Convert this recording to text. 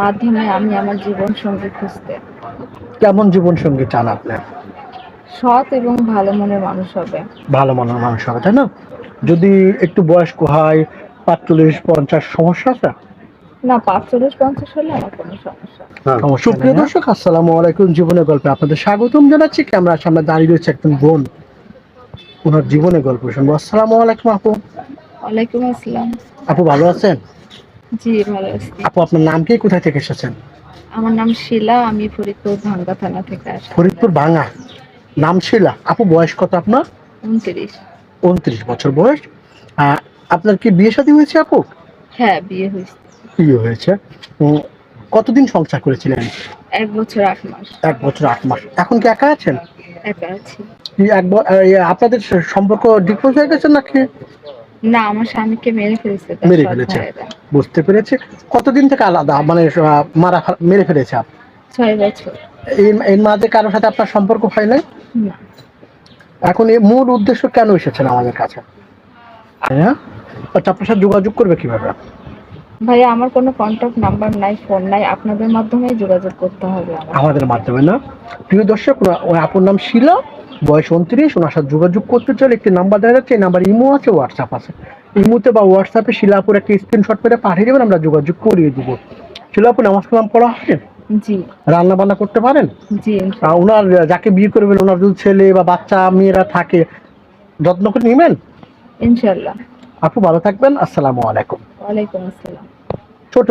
মাধ্যমে আমি আমার জীবন সঙ্গী খুঁজতে। কেমন জীবন সঙ্গী চান আপনি? সৎ এবং ভালো মনের মানুষ হবে। ভালো মনের মানুষ হবে, তাই না? যদি একটু বয়স্ক হয়, ৪৫-৫০, সমস্যা আছে? না, ৪৫-৫০ হলে আমার কোনো সমস্যা নেই। সুপ্রিয় দর্শক, আসসালামু আলাইকুম। জীবনের গল্পে আপনাদের স্বাগতম জানাচ্ছি। ক্যামেরার সামনে দাঁড়িয়ে রয়েছে একজন বোন, ওনার জীবনের গল্প শুনবো। আসসালামু আলাইকুম আপু। ওয়ালাইকুম আসসালাম। আপু ভালো আছেন? জি, ভালো আছি। আপু আপনার নাম কি, কোথায় থেকে এসেছেন? আমার নাম শিলা, আমি ফরিদপুর ভাঙ্গা থানা থেকে আসছি। ফরিদপুর ভাঙা, নাম শিলা। আপু বয়স কত আপনার? 29। 29 বছর বয়স। আপনার কি বিয়ে শাদী হয়েছে আপু? হ্যাঁ, বিয়ে হয়েছে। বিয়ে হয়েছে। কতদিন সংসার করেছিলেন? 1 বছর 8 মাস। 1 বছর 8 মাস। এখন কি একা আছেন? একা আছি। কি আপনাদের সম্পর্ক ডিভোর্স হয়ে গেছে নাকি? না, আমার স্বামীকে মেরে ফেলেছে তার মেরে সৎ ফেলেছে, ভাইয়েরা। বুঝতে পেরেছি। কতদিন থেকে আলাদা, মানে মেরে ফেলেছে? 6 বছর। এর মাঝে কারোর সাথে আপনার সম্পর্ক হয় নাই? না। এখন এই মূল উদ্দেশ্য কেন এসেছেন আমাদের কাছে? হ্যাঁ, আচ্ছা, আপনার সাথে যোগাযোগ করবে কিভাবে? ভাইয়া, আমার কোনো কন্টাক্ট নাম্বার নাই, ফোন নাই, আপনাদের মাধ্যমেই যোগাযোগ করতে হবে আমাদের মাধ্যমে না? প্রিয় দর্শক, ওই আপুর নাম শিলা, বয়স 29। ওনার সাথে যোগাযোগ করতে চাইলে একটি নাম্বার দেখা যাচ্ছে, এই নাম্বার ইমো আছে, হোয়াটসঅ্যাপ আছে। ইমোতে বা হোয়াটসঅ্যাপে শিলাপুর একটা স্ক্রিনশট করে পাঠিয়ে দেবেন, আমরা যোগাযোগ করিয়ে দিব। শিলাপুর নামাজ কালাম পড়া হয়? জি। রান্না বান্না করতে পারেন? জি। ওনার যাকে বিয়ে করবেন, ওনার যদি ছেলে বা বাচ্চা মেয়েরা থাকে, যত্ন করে নেবেন ইনশাআল্লাহ। আপু। ভালো থাকবেন। আসসালামু আলাইকুম। ওয়ালাইকুম আসসালাম। ছোট